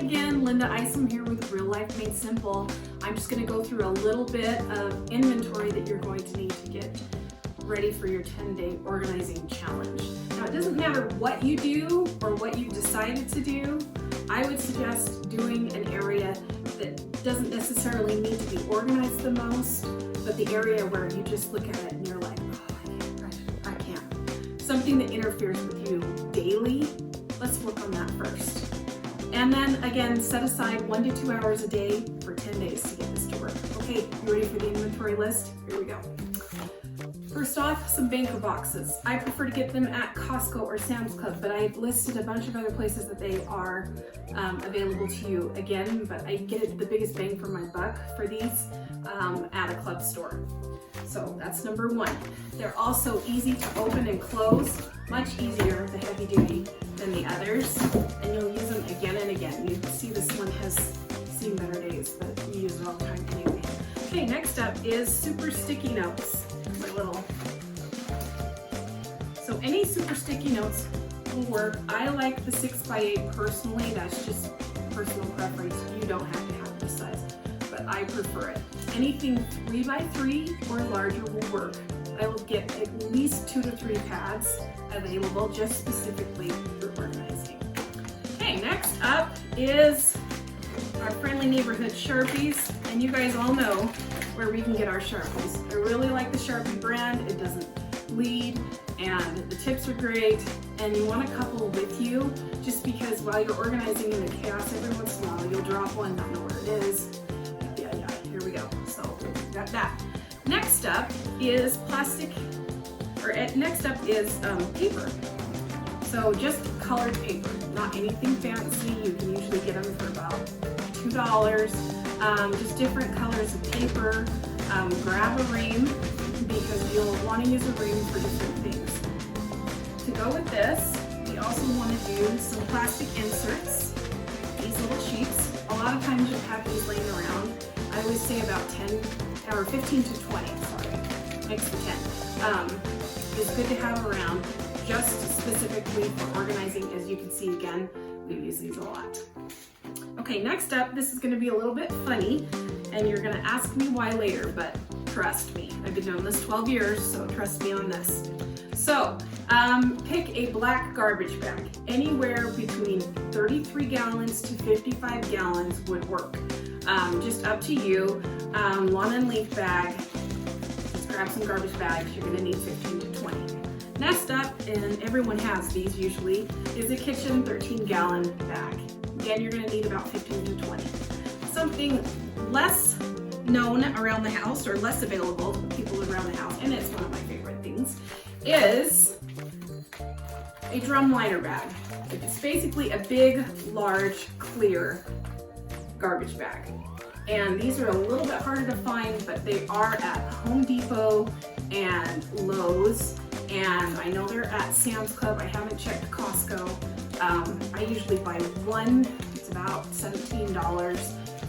again, Linda Isom here with Real Life Made Simple. I'm just going to go through a little bit of inventory that you're going to need to get ready for your 10-day organizing challenge. Now, it doesn't matter what you do or what you've decided to do. I would suggest doing an area that doesn't necessarily need to be organized the most, but the area where you just look at it and you're like, oh, I can't. Something that interferes with you daily. Let's work on that first. And then again, set aside 1 to 2 hours a day for 10 days to get this to work. Okay, you ready for the inventory list? Here we go. First off, some banker boxes. I prefer to get them at Costco or Sam's Club, but I've listed a bunch of other places that they are available to you again, but I get the biggest bang for my buck for these at a club store. So that's number one. They're also easy to open and close, much easier, the heavy duty, than the others, and you'll use them again and again. You can see this one has seen better days, but you use it all the time anyway. Okay, next up is super sticky notes. My little. So any super sticky notes will work. I like the 6x8 personally. That's just personal preference. You don't have to have this size, but I prefer it. Anything 3x3 or larger will work. I will get at least 2 to 3 pads available just specifically for organizing. Okay, next up is our friendly neighborhood Sharpies, and you guys all know where we can get our Sharpies. I really like the Sharpie brand. It doesn't bleed, and the tips are great, and you want a couple with you just because while you're organizing in the chaos, every once in a while you'll drop one, not know where it is. Yeah, here we go. So got that. Next up is paper. So just colored paper, not anything fancy. You can usually get them for about $2. Just different colors of paper. Grab a ream because you'll want to use a ream for different things. To go with this, we also want to do some plastic inserts, these little sheets. A lot of times you'll have these laying around. I always say about 10 or 15 to 20, sorry, next to 10. Is good to have around just specifically for organizing. As you can see again, we use these a lot. Okay, next up, this is going to be a little bit funny, and you're going to ask me why later, but trust me, I've been doing this 12 years, so trust me on this. So, pick a black garbage bag. Anywhere between 33 gallons to 55 gallons would work. Just up to you. Lawn and leaf bag. Just grab some garbage bags. You're going to need 15 to 20. Next up, and everyone has these usually, is a kitchen 13-gallon bag. Again, you're going to need about 15 to 20. Something less known around the house or less available to people around the house, and it's one of my favorite things, is a drum liner bag. It's basically a big, large, clear garbage bag. And these are a little bit harder to find, but they are at Home Depot and Lowe's, and I know they're at Sam's Club. I haven't checked Costco. I usually buy one. It's about $17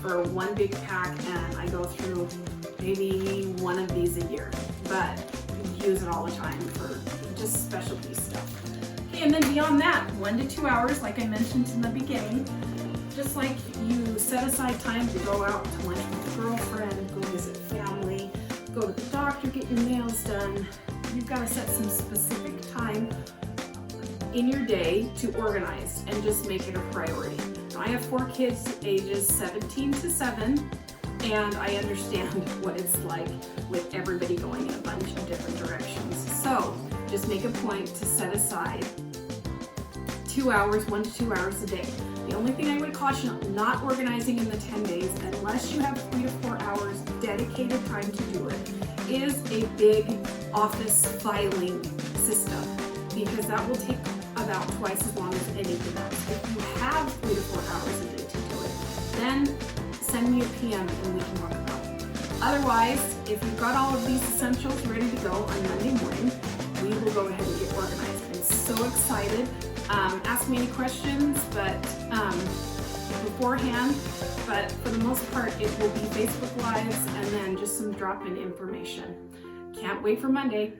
for one big pack, and I go through maybe one of these a year, but use it all the time for just specialty stuff. Okay, and then beyond that, 1 to 2 hours, like I mentioned in the beginning, just like you set aside time to go out to lunch with a girlfriend, go visit family, go to the doctor, get your nails done, you've got to set some specific time in your day to organize and just make it a priority. Now, I have 4 kids ages 17 to 7, and I understand what it's like with everybody going in a bunch of different directions. So just make a point to set aside 2 hours, 1 to 2 hours a day. The only thing I would caution not organizing in the 10 days, unless you have 3 to 4 hours dedicated time to do it, is a big office filing system, because that will take about twice as long as anything else. If you have 3 to 4 hours a day to do it, then send me a PM and we can talk about it. Otherwise, if you've got all of these essentials ready to go on Monday morning, we will go ahead and get organized. I'm so excited. Ask me any questions, but beforehand, but for the most part, it will be Facebook Lives and then just some drop-in information. Can't wait for Monday.